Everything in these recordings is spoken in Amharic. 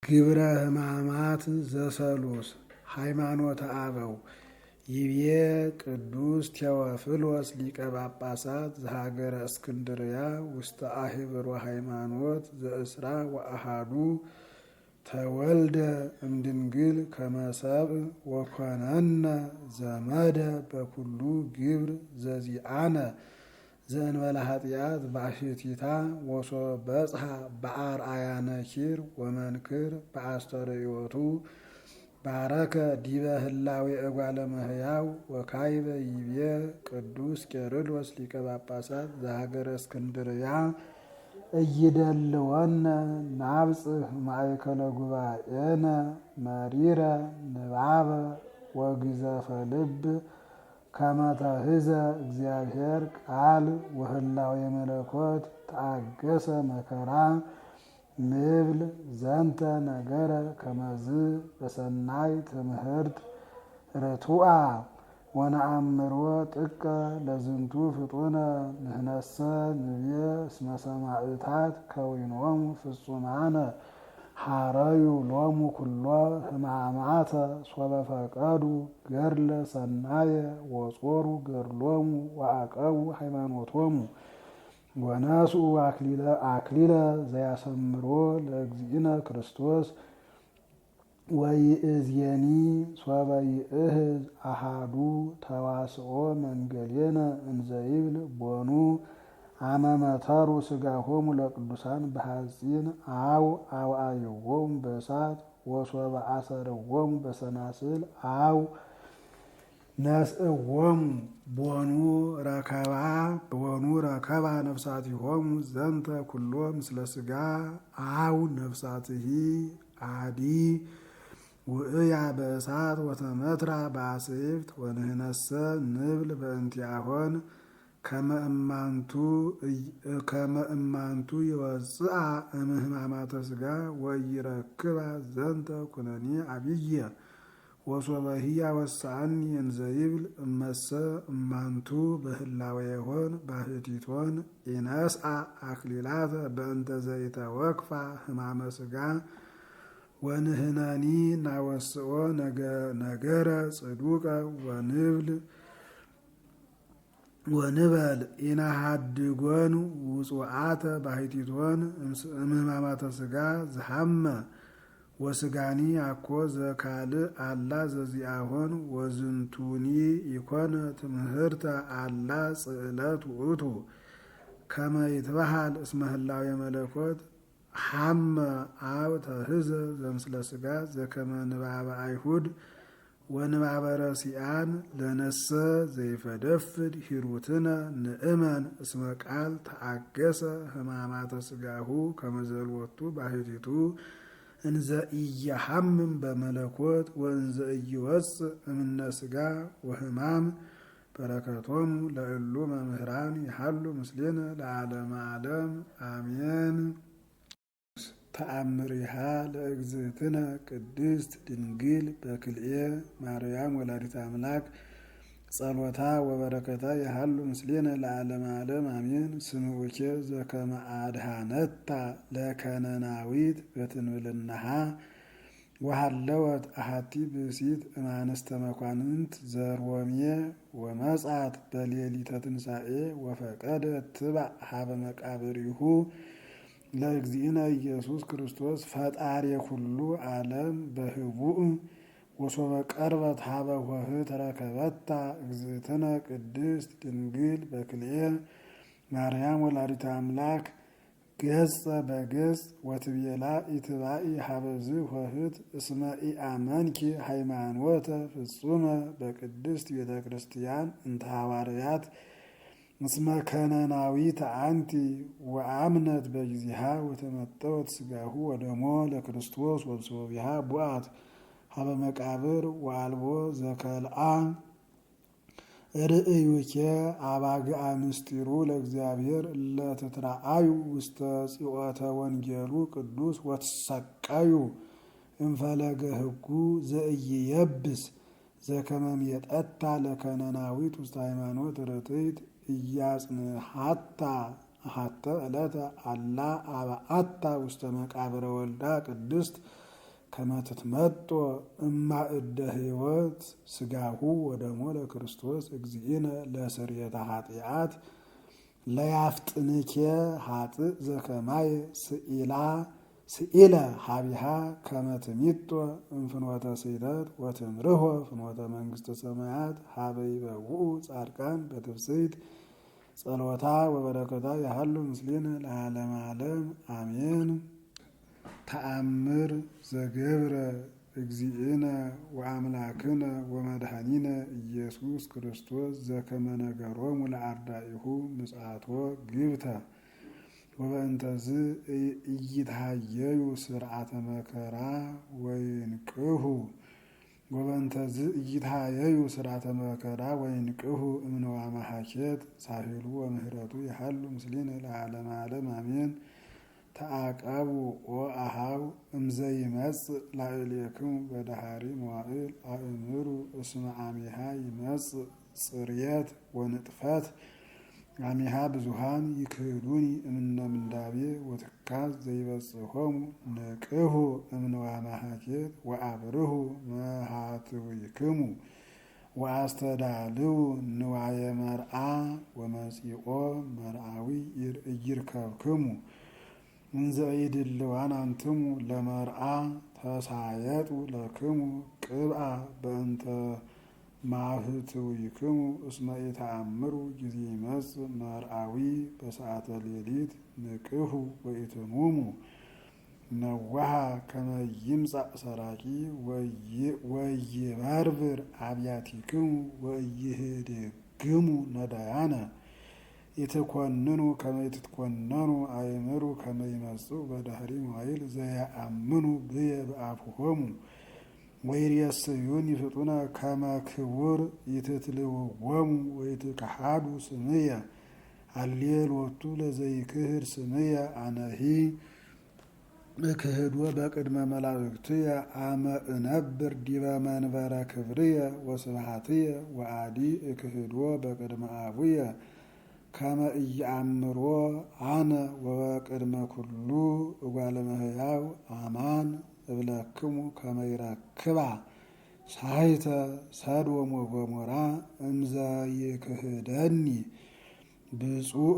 ግብረ ሕማማት ዘሰሉስ ሃይማኖተ አበው ይቤ ቅዱስ ቴዎፍሎስ ሊቀ ጳጳሳት ዘሀገረ እስክንድርያ ውስተ አህብሮ ሃይማኖት ዘእስራ ወአሃዱ ተወልደ እምድንግል ከመሰብእ ወኮነነ ዘመደ በኩሉ ግብር ዘዚአነ ዘእንበለ ኃጢአት ባሕቲታ ወሶበጽሐ በአርአያ ነኪር ወመንክር በአስተርእዮቱ ባረከ ዲበ ህላዌ እጓለ እመሕያው ወካይበ ይቤ ቅዱስ ቄርሎስ ሊቀ ጳጳሳት ዘሀገረ እስክንድርያ እይደልወነ ናብጽሕ ማእከለ ጉባኤነ መሪረ ንባበ ወግዘፈ ልብ ከመ ተሕዘ እግዚአብሔር ቃል ወህላዌ መለኮት ተአገሰ መከራ ንብል ዘንተ ነገረ ከመዝ በሰናይ ትምህርት ርቱዐ ወነአምሮ ጥቀ ለዝንቱ ፍጡነ ንሕነሰ ንቤ እስመ ሰማዕታት ከዊኖሙ ፍጹማነ ሐረዩ ሎሙ ኩሎ ሕማማተ ሶበ ፈቀዱ ገድለ ሰናየ ወጾሩ ገድሎሙ ወአቀቡ ሃይማኖቶሙ ወነስኡ አክሊለ ዘያሰምሮ ለእግዚእነ ክርስቶስ ወይእዜኒ ሶበ ይእህዝ አሃዱ ተዋስኦ መንገሌነ እንዘይብል ቦኑ አመመተሩ ሥጋሆሙ ለቅዱሳን በሐጺን አው አውአይዎሙ በእሳት ወሶበ አሰርዎሙ በሰናስል አው ነስእዎሙ ቦኑ ረከባ ነፍሳቲሆሙ ዘንተ ኩሎ ምስለ ሥጋ አው ነፍሳትሂ አዲ ውእያ በእሳት ወተመትራ በአስዕፍት ወንሕነሰ ንብል በእንቲአሆን ከመ እማንቱ ይወፅአ እምህማማተ ሥጋ ወይረክባ ዘንተ ኩነኔ አብየ ወሶበሂ ያወስአኒ እንዘይብል እመሰ እማንቱ በህላዌሆን ባሕቲቶን ኢነስአ አክሊላተ በእንተ ዘይተወክፋ ሕማመ ሥጋ ወንሕነኒ ናወስኦ ነገረ ጽዱቀ ወንበል ኢነሃድጎን ውጹአተ ባሕቲቶን እምህማማተ ሥጋ ዝሃመ ወስጋኒ አኮ ዘካልእ አላ ዘዚአሆን ወዝንቱኒ ኢኮነ ትምህርተ አላ ጽዕለት ውእቱ ከመ ይትበሃል እስመ ህላዌ መለኮት ሐመ አብ ተሕዘ ዘምስለ ሥጋ ዘከመ ንባበ አይሁድ ወንባበ ረሲአን ለነሰ ዘይፈደፍድ ሂሩትነ ንእመን እስመ ቃል ተአገሰ ሕማማተ ሥጋሁ ከመ ዘልወቱ ባሕቲቱ እንዘ ኢየሐምም በመለኮት ወእንዘ ኢይወፅእ እምነ ሥጋ ወሕማም በረከቶሙ ለእሉ መምህራን ይሃሉ ምስሌነ ለዓለመ ዓለም አሜን። ተአምሪሃ ለእግዝእትነ ቅድስት ድንግል በክልኤ ማርያም ወላዲተ አምላክ ጸሎታ ወበረከታ ይሃሉ ምስሌነ ለዓለመ ዓለም አሜን። ስምዑኬ ዘከመ አድኃነታ ለከነናዊት በትንብልናሃ ወሃለወት አሐቲ ብእሲት እማንስተ መኳንንት ዘሮሜ ወመጻት በሌሊተ ትንሣኤ ወፈቀደት ትባዕ ሀበ መቃብሪሁ ለእግዚእነ ኢየሱስ ክርስቶስ ፈጣሪ ኩሉ ዓለም በህቡእ ወሶበ ቀርበት ሀበ ኆኅት ረከበታ እግዝእትነ ቅድስት ድንግል በክልኤ ማርያም ወላዲተ አምላክ ገጸ በገጽ ወትቤላ ኢትባኢ ሀበዝ ኆኅት እስመ ኢአመንኪ ሃይማኖተ ፍጹመ በቅድስት ቤተ ክርስቲያን እንተ ሐዋርያት እስመ ከነናዊት አንቲ ወአምነት በጊዜሃ ወተመጠወት ሥጋሁ ወደሞ ለክርስቶስ ወብሶቢሃ ቡአት ሀበ መቃብር ወአልቦ ዘከልአ ርእዩኬ አባግአ ምስጢሩ ለእግዚአብሔር ለትትራአዩ ውስተ ጽዮተ ወንጌሉ ቅዱስ ወትሰቀዩ እንፈለገ ሕጉ ዘኢይየብስ ዘከመም የጠታ ለከነናዊት ውስተ ሃይማኖት ርትዕት እያጽንሐታ አሐተ ዕለተ አላ አብአታ ውስተ መቃብረ ወልዳ ቅድስት ከመ ትትመጦ እማእደ ሕይወት ሥጋሁ ወደሞ ለክርስቶስ እግዚእነ ለስርየተ ኃጢአት ለያፍጥንኬ ኃጥእ ዘከማየ ስኢለ ሀቢሃ ከመ ትሚጦ እምፍኖተ ስሕተት ወትምርሖ ፍኖተ መንግሥተ ሰማያት ሀበ ይበውኡ ጻድቃን በትፍስሕት ጸሎታ ወበረከታ ያሃሉ ምስሌነ ለዓለመ ዓለም አሜን። ተአምር ዘገብረ እግዚእነ ወአምላክነ ወመድኃኒነ ኢየሱስ ክርስቶስ ዘከመ ነገሮሙ ለአርዳኢሁ ምጽአቶ ግብተ ወበእንተዝ ኢይትሃየዩ ስርዓተ መከራ ወይንቅሁ ወበእንተዝ ኢይትሃየዩ ስርዓተ መከራ ወይንቅሁ እምነዋ መሐኬት ሳሂሉ ወምህረቱ ያሃሉ ምስሌነ ለዓለመ ዓለም አሜን። ተአቀቡ ወአሃው እምዘይመጽእ ላዕሌክሙ በዳህሪ መዋዕል አእምሩ እስመ አሚሃ ይመጽእ ጽርየት ወንጥፈት አሚሃ ብዙሃን ይክህዱኒ እምነ ምንዳቤ ወትካዝ ዘይበጽሖሙ ንቅሁ እምነዋ መሐኬት ወአብርሁ መሃትዊክሙ ወአስተዳልው ንዋየ መርአ ወመጺኦ መርአዊ ኢይርከብክሙ እንዘ ኢድልዋን አንትሙ ለመርአ ተሳየጡ ለክሙ ቅብአ በእንተ ማህትዊክሙ እስመ ኢተአምሩ ጊዜ ይመጽእ መርአዊ በሰዓተ ሌሊት ንቅሁ ወኢትሙሙ ነዋሃ ከመ ይምጻእ ሰራቂ ወይበርብር አብያቲክሙ ወኢይህድግሙ ነዳያነ ኢትኮንኑ ከመ ኢትትኮነኑ አእምሩ ከመ ይመጽኡ በዳህሪ መዋዕል ዘየአምኑ ብየ በአፍሆሙ ወይሬስዩኒ ፍጡነ ከመ ክቡር ኢትትልውዎሙ ወኢትከሃዱ ስምየ አሌሎቱ ለዘይክህድ ስምየ አነሂ እክህዶ በቅድመ መላእክትየ አመ እነብር ዲበ መንበረ ክብርየ ወስብሐትየ ወአዲ እክህዶ በቅድመ አቡየ ከመ ኢየአምሮ አነ ወበቅድመ ኩሉ እጓለ እመሕያው አማን እብለክሙ ከመ ይረክባ ሳይተ ሰዶም ወገሞራ እምዘ ይክህደኒ ብፁዕ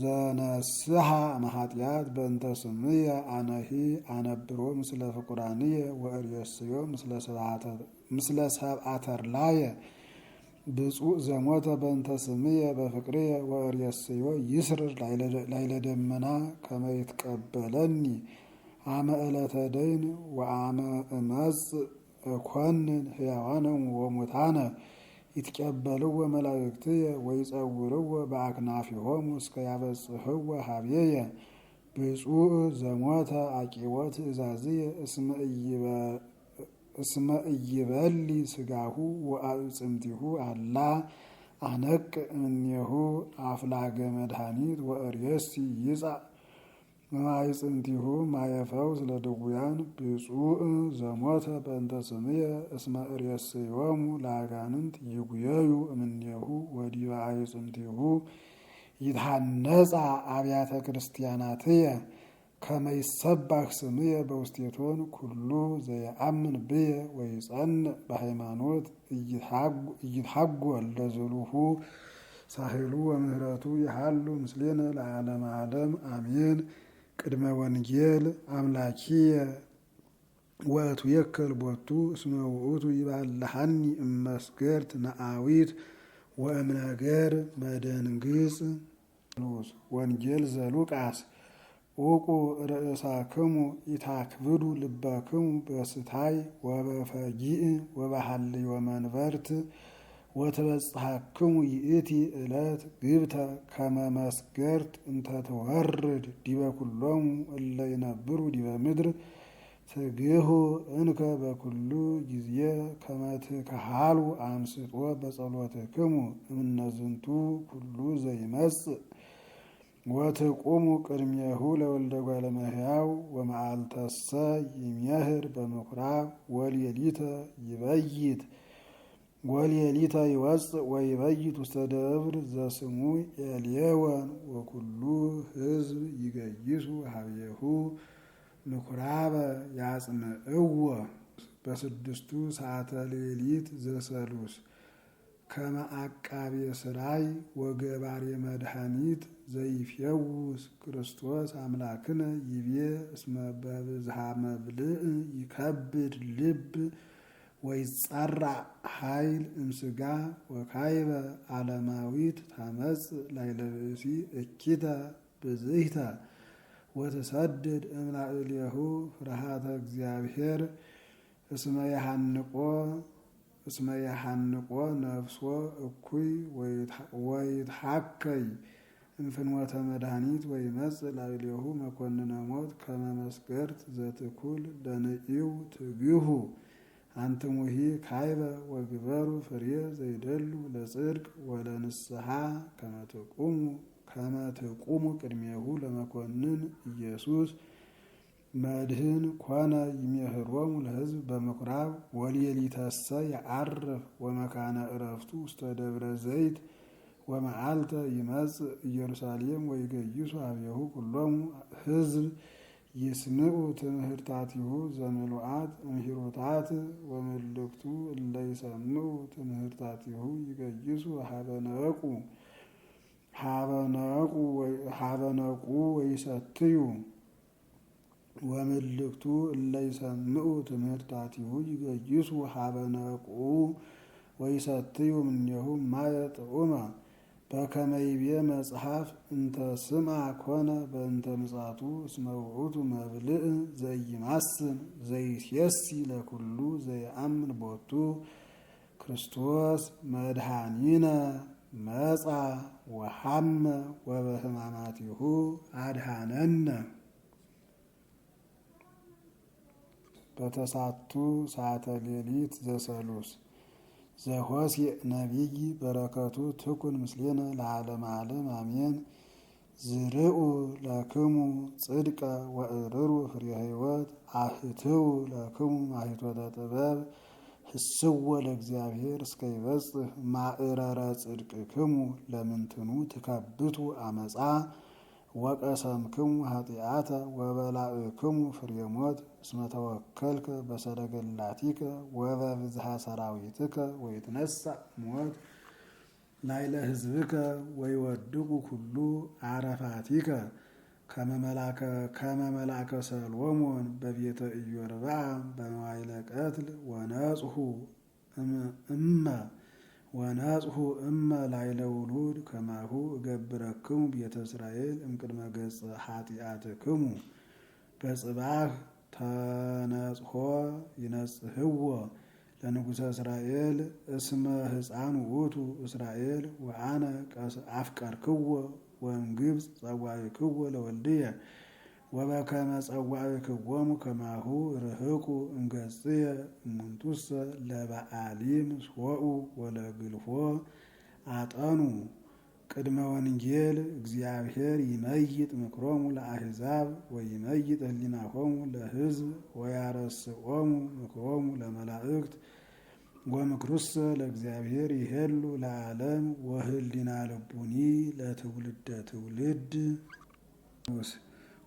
ዘነስሐ እምኃጢአት በእንተ ስምየ አነሂ አነብሮ ምስለ ፍቁራንየ ወእሬስዮ ምስለ ሰብአ ተርላየ ብፁዕ ዘሞተ በእንተ ስምየ በፍቅርየ ወእሬስዮ ይስርር ላዕለ ደመና ከመ ይትቀበለኒ አመ ዕለተ ደይን ወአመ እመጽእ እኮንን ሕያዋነ ወሙታነ ይትቀበልዎ መላእክትየ ወይጸውርዎ በአክናፊሆሙ እስከ ያበጽሕዎ ሀብየየ ብፁዕ ዘሞተ አቂቦ ትእዛዝየ እስመ ኢይበሊ ሥጋሁ ወአዕጽምቲሁ አላ አነቅ እምኔሁ አፍላገ መድኃኒት ወእሬሲ ይጻእ መማይጽንቲሁ ማየፈውስ ለድውያን ብፁዕ ዘሞተ በእንተ ስምየ እስመ እሬስዮሙ ለአጋንንት ይጉየዩ እምኔሁ ወዲበ አዕጽምቲሁ ይትሐነጻ አብያተ ክርስቲያናትየ ከመ ይሰባህ ስምየ በውስቴቶን ኩሉ ዘየአምን ብየ ወይጸንዕ በሃይማኖት ኢይትሐጐል ለዝሉሁ ሳሂሉ ወምህረቱ ይሃሉ ምስሌነ ለዓለመ ዓለም አሜን። ቅድመ ወንጌል አምላኪየ ወእትዌከል ቦቱ እስመ ውእቱ ይባልሐኒ እመስገርት ነአዊት ወእምነገር መደንግጽ። ወንጌል ዘሉቃስ ውቁ ርእሳክሙ ኢታክብዱ ልበክሙ በስታይ ወበፈጊእ ወበሃልዮ መንበርት ወትበጽሐክሙ ይእቲ ዕለት ግብተ ከመ መስገርት እንተ ትወርድ ዲበ ኩሎሙ እለ ይነብሩ ዲበ ምድር ትግሁ እንከ በኩሉ ጊዜ ከመ ትከሃሉ አምስጦ በጸሎትክሙ እምነዝንቱ ኩሉ ዘይመጽእ ወትቁሙ ቅድሜሁ ለወልደ እጓለ እመሕያው ወመዓልተሰ ይሜህር በምኵራብ ወሌሊተ ይወፅእ ወይበይት ውስተ ደብር ዘስሙ ኤልየወን ወኩሉ ሕዝብ ይገይሱ ሀቤሁ ምኵራበ ያጽምዕዎ በስድስቱ ሰዓተ ሌሊት ዘሰሉስ ከመ አቃቤ ሥራይ ወገባሬ መድኃኒት ዘይፌውስ ክርስቶስ አምላክነ ይቤ እስመ በብዝሃ መብልዕ ይከብድ ልብ ወይጸራዕ ኃይል እምሥጋ ወካይበ ዓለማዊት ታመጽእ ላዕለ ብእሲ እኪተ ብዝሂተ ወትሰድድ እምላዕሌሁ ፍርሃተ እግዚአብሔር እስመ የሐንቆ ነፍሶ እኩይ ወይትሐከይ እምፍኖተ መድኃኒት ወይመጽእ ላዕሌሁ መኮንነ ሞት ከመ መስገርት ዘትኩል ለንዒው ትግሁ አንትሙሂ ካይበ ወግበሩ ፍሬ ዘይደሉ ለጽድቅ ወለንስሐ ከመ ትቁሙ ቅድሜሁ ለመኮንን ኢየሱስ መድህን ኮነ ይሜህሮሙ ለሕዝብ በምኵራብ ወሌሊተሰ የዐርፍ ወመካነ ዕረፍቱ ውስተ ደብረ ዘይት ወመዓልተ ይመጽእ ኢየሩሳሌም ወይገይሱ ሀቤሁ ኩሎሙ ሕዝብ ይስምዑ ትምህርታቲሁ ዘምሉአት እምሂሩታት ወምልክቱ እለ ይሰምዑ ትምህርታቲሁ ይገይሱ ሀበነቁ ወይሰትዩ ወምልክቱ እለ ይሰምዑ ትምህርታቲሁ ይገይሱ ሀበነቁ ወይሰትዩ እምኔሁ ማየ ጥዑመ በከመ ይቤ መጽሐፍ እንተ ስምዐ ኮነ በእንተ ምጽአቱ እስመ ውእቱ መብልዕ ዘይማስን ዘይሴሲ ለኩሉ ዘይአምን ቦቱ ክርስቶስ መድኃኒነ መጻ ወሐመ ወበሕማማቲሁ አድኃነነ። በተሳቱ ሰዓተ ሌሊት ዘሰሉስ ዘሆሴዕ ነቢይ በረከቱ ትኩን ምስሌነ ለዓለመ ዓለም አሜን። ዝርኡ ለክሙ ጽድቀ ወእርሩ ፍሬ ሕይወት አህትው ለክሙ ማሂቶተ ጥበብ ህስዎ ለእግዚአብሔር እስከ ይበጽሕ ማእረረ ጽድቅክሙ ለምንትኑ ትከብቱ አመፃ ወቀሰምክሙ ኃጢአተ ወበላዕክሙ ፍሬ ሞት እስመ ተወከልከ በሰረገላቲከ ወበብዝሃ ሰራዊትከ ወይትነሣእ ሞት ላዕለ ሕዝብከ ወይወድቁ ኩሉ አረፋቲከ ከመ መልአከ ሰሎሞን በቤተ ኢዮርብዓም በመዋዕለ ቀትል ወነጽሑ እመ ላዕለ ውሉድ ከማሁ እገብረክሙ ቤተ እስራኤል እምቅድመ ገጸ ኃጢአትክሙ በጽባሕ ተነጽሖ ይነጽሕዎ ለንጉሠ እስራኤል እስመ ሕፃን ውእቱ እስራኤል ወአነ አፍቀርክዎ ወእምግብፅ ጸዋዕክዎ ለወልድየ ወበከመ ጸዋዕክዎሙ ከማሁ ርህቁ እምገጽየ እሙንቱሰ ለበዓሊም ሶኡ ወለግልፎ አጠኑ። ቅድመ ወንጌል እግዚአብሔር ይመይጥ ምክሮሙ ለአሕዛብ ወይመይጥ ህሊናሆሙ ለሕዝብ ወያረስዖሙ ምክሮሙ ለመላእክት ወምክሩሰ ለእግዚአብሔር ይሄሉ ለዓለም ወህሊና ልቡኒ ለትውልደ ትውልድ።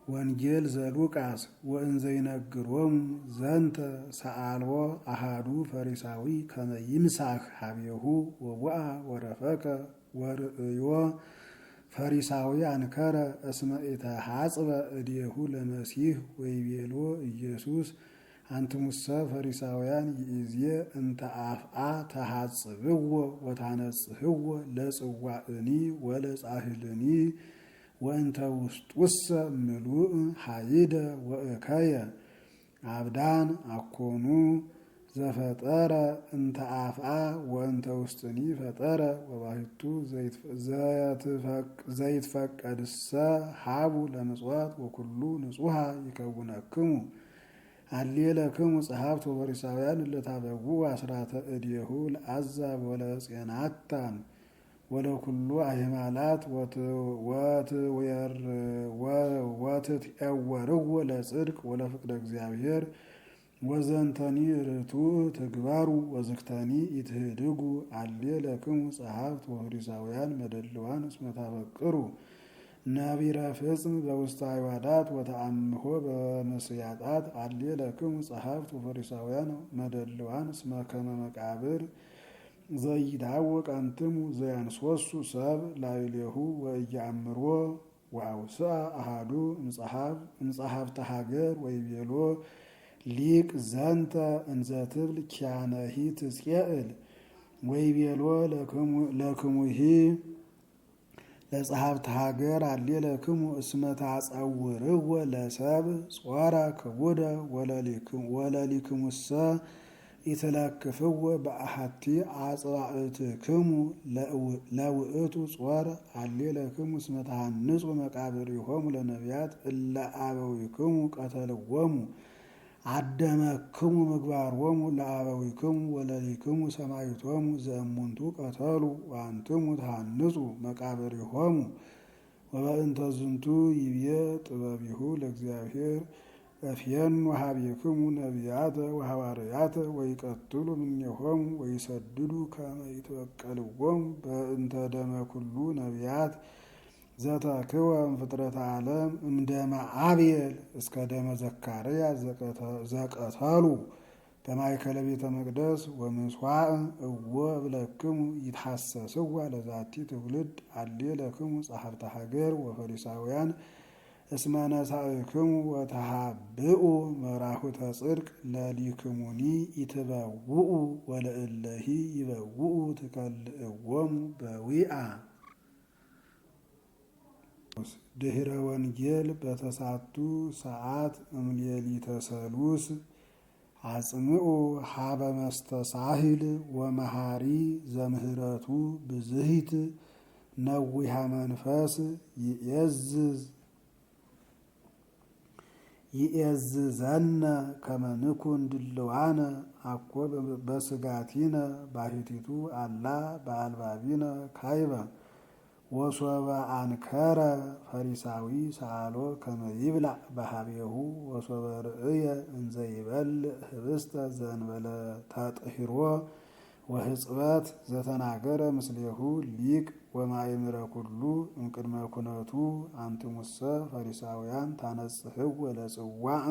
ወንጌል ዘሉቃስ ወእንዘ ይነግሮሙ ዘንተ ሰአልዎ አሃዱ ፈሪሳዊ ከመ ይምሳሕ ሀቤሁ ወቡአ ወረፈከ ወርእዮ ፈሪሳዊ አንከረ እስመ ኢተሐጽበ እዴሁ ለመሲሕ ወይቤሎ ኢየሱስ አንትሙሰ ፈሪሳውያን ይእዜ እንተ አፍአ ተሐጽብዎ ወታነጽሕዎ ለጽዋዕኒ ወለጻሕልኒ ወእንተ ውስጡሰ ምሉእ ሀይደ ወእከየ አብዳን አኮኑ ዘፈጠረ እንተ አፍአ ወእንተ ውስጥኒ ፈጠረ ወባሕቱ ዘይትፈቀድሰ ሀቡ ለምጽዋት ወኩሉ ንጹሐ ይከውነክሙ። አሌለክሙ ጸሐፍት ወፈሪሳውያን እለታበጉ አስራተ እዴሁ ለአሕዛብ ወለጼናታን ወለኩሉ አሕማላት ወትትዔወርዎ ለጽድቅ ወለፍቅደ እግዚአብሔር ወዘንተኒ ርቱዕ ትግባሩ ወዝክተኒ ኢትህድጉ አሌለክሙ ጸሐፍት ወፈሪሳውያን መደልዋን እስመ ታፈቅሩ ነቢረ ፍጽም በውስተ አዕዋዳት ወተአምሖ በመስያጣት አሌለክሙ ጸሐፍት ወፈሪሳውያን መደልዋን እስመ ከመ መቃብር ዘይታወቅ አንትሙ ዘያንሶሱ ሰብ ላዕሌሁ ወኢየአምሮ ወአውስአ አሐዱ እምጸሐፍተ ሀገር ወይቤሎ ሊቅ ዘንተ እንዘ ትብል ኪያነሂ ትጼእል ወይቤሎ ለክሙሂ ለጸሐፍተ ሀገር አሌለክሙ እስመ ታጸውርዎ ለሰብ ጾረ ክቡደ ወለሊክሙሰ ኢትለክፍዎ በአሐቲ አጽባእትክሙ ለውእቱ ጾር አሌለክሙ እስመ ተሃንጹ መቃብሪሆሙ ለነቢያት እለ አበዊክሙ ቀተልዎሙ አደመክሙ ምግባሮሙ ለአበዊክሙ ወለሊክሙ ሰማዕቶሙ ዘእሙንቱ ቀተሉ ወአንትሙ ተሃንጹ መቃብሪሆሙ ወበእንተ ዝንቱ ይቤ ጥበቢሁ ለእግዚአብሔር እፍየኑ ሀቤክሙ ነቢያተ ወሐዋርያተ ወይቀትሉ እምኔሆሙ ወይሰድዱ ከመ ይትበቀልዎሙ በእንተ ደመ ኩሉ ነቢያት ዘተክወ እምፍጥረተ ዓለም እምደመ አብየል እስከ ደመ ዘካርያስ ዘቀተሉ በማእከለ ቤተ መቅደስ ወምስዋዕ እወ እብለክሙ ይትሐሰስዋ ለዛቲ ትውልድ አሌለክሙ ጸሐፍተ ሀገር ወፈሪሳውያን እስመ ነሣእክሙ ወተሃብኡ መራሁተ ጽድቅ ለሊክሙኒ ኢትበውኡ ወለእለሂ ይበውኡ ትከልእዎሙ በዊአ። ድኅረ ወንጌል በተሳቱ ሰዓት እምሌሊተ ሰሉስ አጽምዑ ሀበ መስተሳሂል ወመሃሪ ዘምህረቱ ብዝሂት ነዊሃ መንፈስ ይእዝዘነ ከመ ንኩን ድልዋነ አኮ በስጋቲነ ባሕቲቱ አላ በአልባቢነ ካይበ ወሶበ አንከረ ፈሪሳዊ ሰአሎ ከመ ይብላዕ በሀቤሁ ወሶበ ርእየ እንዘ ይበልዕ ህብስተ ዘእንበለ ተጥሂሮ ወሕጽበት ዘተናገረ ምስሌሁ ሊቅ ወማእምረ ኩሉ እምቅድመ ኩነቱ አንትሙሰ ፈሪሳውያን ታነጽሕዎ ለጽዋዕ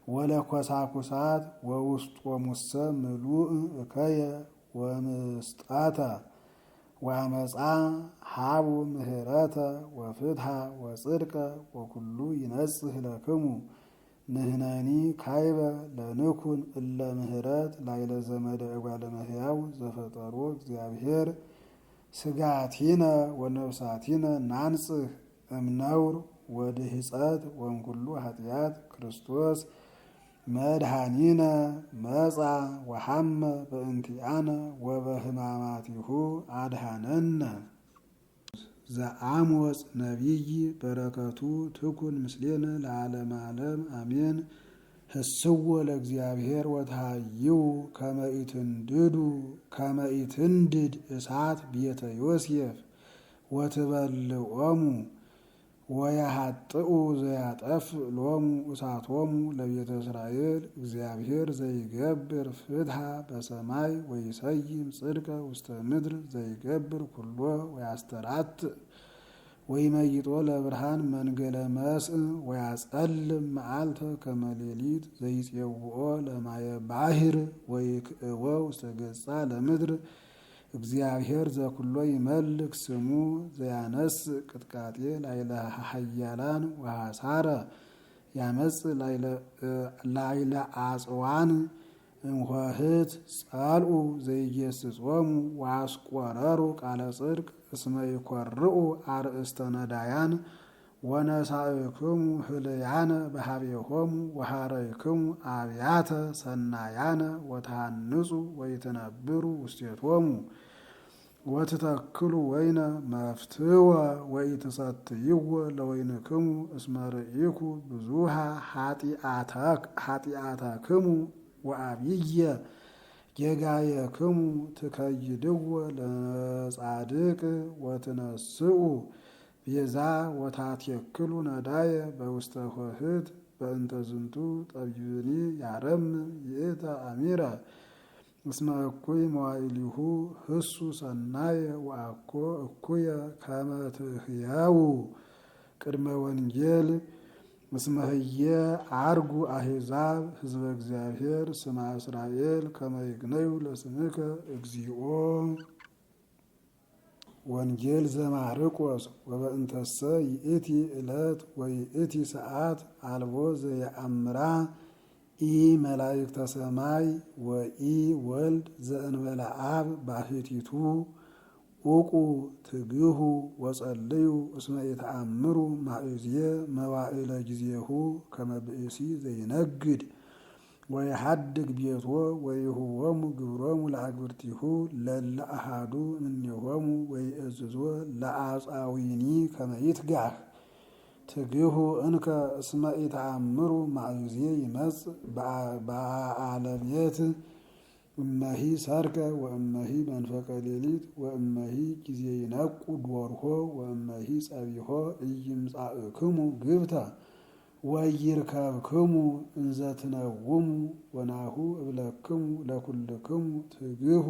ወለኮሳኩሳት ወውስጦሙሰ ምሉእ እከየ ወምስጠተ ወአመፃ ሀቡ ምህረተ ወፍትሐ ወጽድቀ ወኩሉ ይነጽህ ለክሙ ንሕነኒ ካይበ ለንኩን እለ ምህረት ላዕለ ዘመደ እጓለ እመሕያው ዘፈጠሮ እግዚአብሔር ስጋቲነ ወነፍሳቲነ ናንጽህ እምነውር ወድህፀት ወእምኩሉ ኃጢአት ክርስቶስ መድኃኒነ መጻ ወሐመ በእንቲአነ ወበሕማማቲሁ አድኃነነ። ዘአሞጽ ነቢይ በረከቱ ትኩን ምስሌነ ለዓለመ ዓለም አሜን። ህስዎ ለእግዚአብሔር ወተሃይው ከመ ኢትንድድ እሳት ቤተ ዮሴፍ ወትበልዖሙ ወያሃጥኡ ዘያጠፍ ሎሙ እሳቶሙ ለቤተ እስራኤል እግዚአብሔር ዘይገብር ፍትሐ በሰማይ ወይሰይም ጽድቀ ውስተ ምድር ዘይገብር ኩሎ ወያስተራትዕ ወይመይጦ ለብርሃን መንገለ መስእ ወያጸልም መዓልተ ከመ ሌሊት ዘይጼውኦ ለማየ ባሕር ወይክእዎ ውስተ ገጻ ለምድር እግዚአብሔር ዘኩሎ ይመልክ ስሙ ዘያነስ ቅጥቃጤ ላዕለ ኃያላን ወሐሳረ ያመጽ ላዕለ አጽዋን እምኆህት ጸልኡ ዘይጌስጾሙ ወአስቆረሩ ቃለ ጽድቅ እስመ ይኰርዑ አርእስተ ነዳያን ወነሣእክሙ ህልያነ በሀቤሆሙ ወሐረይክሙ አብያተ ሰናያነ ወተሃንጹ ወይትነብሩ ውስቴቶሙ ወትተክሉ ወይነ መፍትወ ወኢትሰትይዎ ለወይንክሙ እስመ ርኢኩ ብዙሃ ኃጢአታክሙ ወአብየ ጌጋየክሙ ትከይድዎ ለጻድቅ ወትነስኡ ቤዛ ወታትየክሉ ነዳየ በውስተ ኆኅት በእንተ ዝንቱ ጠቢብኒ ያረም ይእተ አሚረ እስመ እኩይ መዋዕሊሁ ህሱ ሰናየ ወአኮ እኩየ ከመ ትሕያው ቅድመ ወንጌል እስመ ህየ አርጉ አሕዛብ ህዝበ እግዚአብሔር ስማ እስራኤል ከመ ይግነዩ ለስምከ እግዚኦ። ወንጌል ዘማርቆስ ወበእንተሰ ይእቲ ዕለት ወይእቲ ሰዓት አልቦ ዘየአምራ ኢ መላእክተ ሰማይ ወኢ ወልድ ዘእንበለ አብ ባሕቲቱ ኡቁ ትግሁ ወጸልዩ እስመ የተአምሩ ማእዝየ መዋዕለ ጊዜሁ ከመ ብእሲ ዘይነግድ ወየሐድግ ቤቶ ወይሁቦሙ ግብሮሙ ለአግብርቲሁ ለለ አሐዱ እምኔሆሙ ወይእዝዞ ለአጻዊኒ ከመ ይትጋህ ትግሁ እንከ እስመ ኢተአምሩ ማእዝየ ይመጽእ በአለቤት እመሂ ሰርቀ ወእመሂ መንፈቀ ሌሊት ወእመሂ ጊዜ ይነቁ ዶርሆ ወእመሂ ጸቢሖ ኢይምጻእክሙ ግብተ ወይርከብክሙ እንዘ ትነውሙ ወናሁ እብለክሙ ለኩልክሙ ትግሁ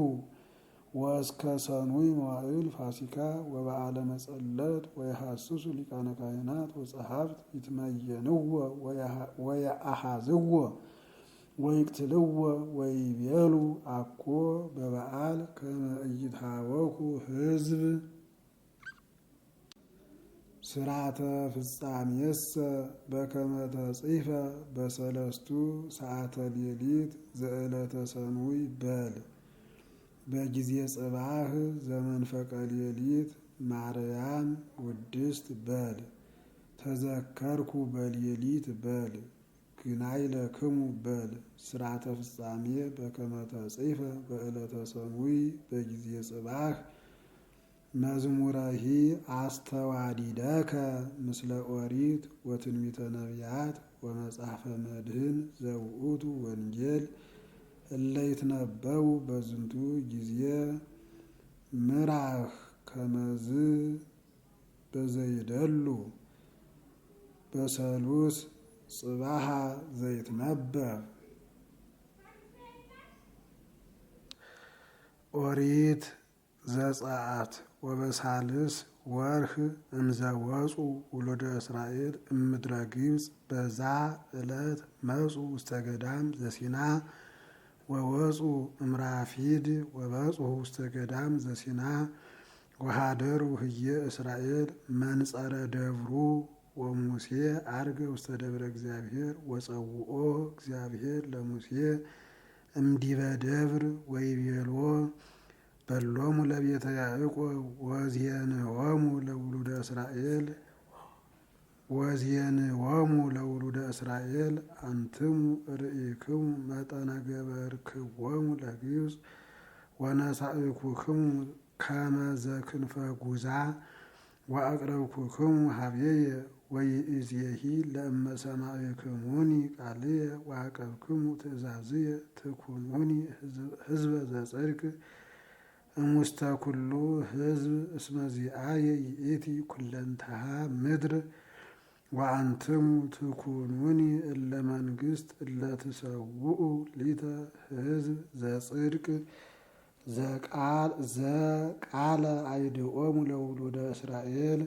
ወእስከ ሰኑይ መዋዕል ፋሲካ ወበዓለ መጸለት ወየሐስሱ ሊቃነ ካህናት ወጸሐፍት ይትመየንዎ ወየአሐዝዎ ወይቅትልዎ ወይቤሉ አኮ በበዓል ከመ ኢይትሃወኩ ሕዝብ። ስርዓተ ፍጻሜሰ በከመ ተጽሕፈ በሰለስቱ ሰዓተ ሌሊት ዘዕለተ ሰኑይ በል በጊዜ ጽባህ ዘመንፈቀ ሌሊት ማርያም ውድስት በል ተዘከርኩ በሌሊት በል ግናይ ለክሙ በል። ስርዓተ ፍጻሜ በከመ ተጽሕፈ በዕለተ ሰኑይ በጊዜ ጽባህ መዝሙረሂ አስተዋዲደከ ምስለ ኦሪት ወትንቢተ ነቢያት ወመጽሐፈ መድህን ዘውእቱ ወንጌል እለ ይትነበቡ በዝንቱ ጊዜ ምራህ ከመዝ በዘይደሉ በሰሉስ ጽባሃ ዘይትነበብ። ኦሪት ዘጸአት ወበሳልስ ወርህ እምዘወፁ ውሉደ እስራኤል እምድረ ግብፅ በዛ ዕለት መፁ ውስተ ገዳም ዘሲና ወወፁ እምራፊድ ወበጽሑ ውስተ ገዳም ዘሲና ወሃደሩ ህየ እስራኤል መንጸረ ደብሩ ወሙሴ አርገ ውስተ ደብረ እግዚአብሔር ወጸውኦ እግዚአብሔር ለሙሴ እምዲበ ደብር ወይቤልዎ በሎሙ ለቤተ ያዕቆብ ወዝየንዎሙ ለውሉደ እስራኤል ለውሉደ እስራኤል አንትሙ ርኢክሙ መጠነ ገበርክዎሙ ለግብፅ ወነሳእኩክሙ ከመ ዘክንፈ ጉዛ ወአቅረብኩክሙ ሀቤየ ወይእዜሂ ለእመ ሰማዕክሙኒ ቃልየ ወአቀብክሙ ትእዛዝየ ትኩኑኒ ህዝበ ዘጽድቅ እሙስተ ኩሉ ህዝብ እስመ ዚአየ ይእቲ ኩለንተሃ ምድር ወአንትሙ ትኩኑኒ እለ መንግስት እለ ትሰውኡ ሊተ ህዝብ ዘጽድቅ ዘቃለ አይድኦሙ ለውሉደ እስራኤል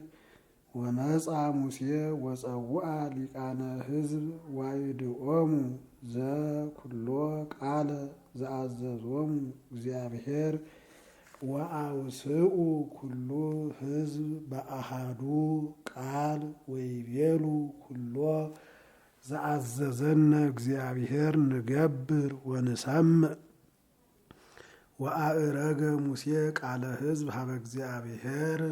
ወመጻ ሙሴ ወጸውአ ሊቃነ ህዝብ ዋይድኦሙ ዘኩሎ ቃለ ዘአዘዞሙ እግዚአብሔር ወአውስኡ ኩሉ ህዝብ በአሃዱ ቃል ወይቤሉ ኩሎ ዘአዘዘነ እግዚአብሔር ንገብር ወንሰምዕ ወአእረገ ሙሴ ቃለ ህዝብ ሀበ እግዚአብሔር